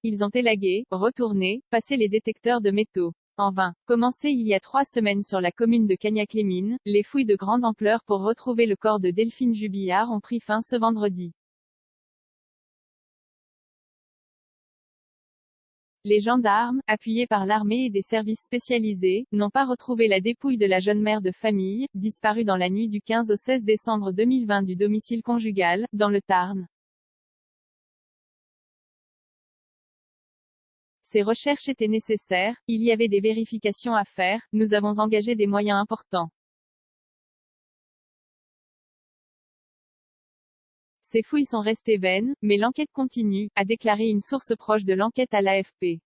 ils ont élagué, retourné, passé les détecteurs de métaux. En vain. Commencé il y a 3 semaines sur la commune de Cagnac-les-Mines, les fouilles de grande ampleur pour retrouver le corps de Delphine Jubillard ont pris fin ce vendredi. Les gendarmes, appuyés par l'armée et des services spécialisés, n'ont pas retrouvé la dépouille de la jeune mère de famille, disparue dans la nuit du 15 au 16 décembre 2020 du domicile conjugal, dans le Tarn. Ces recherches étaient nécessaires, il y avait des vérifications à faire, nous avons engagé des moyens importants. Ces fouilles sont restées vaines, mais l'enquête continue, a déclaré une source proche de l'enquête à l'AFP.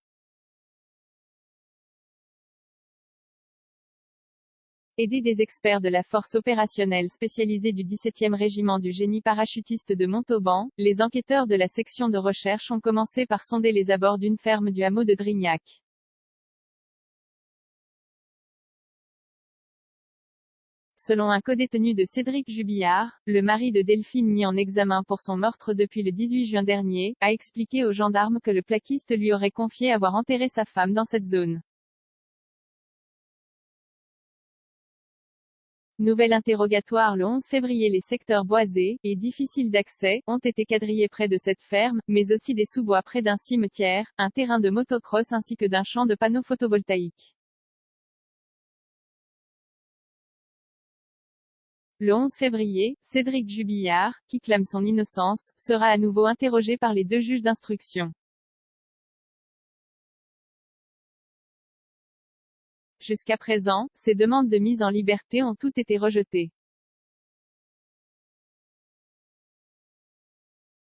Aidés des experts de la force opérationnelle spécialisée du 17e régiment du génie parachutiste de Montauban, les enquêteurs de la section de recherche ont commencé par sonder les abords d'une ferme du hameau de Drignac. Selon un codétenu de Cédric Jubillard, le mari de Delphine mis en examen pour son meurtre depuis le 18 juin dernier, a expliqué aux gendarmes que le plaquiste lui aurait confié avoir enterré sa femme dans cette zone. Nouvel interrogatoire le 11 février. Les secteurs boisés, et difficiles d'accès, ont été quadrillés près de cette ferme, mais aussi des sous-bois près d'un cimetière, un terrain de motocross ainsi que d'un champ de panneaux photovoltaïques. Le 11 février, Cédric Jubillard, qui clame son innocence, sera à nouveau interrogé par les 2 juges d'instruction. Jusqu'à présent, ces demandes de mise en liberté ont toutes été rejetées.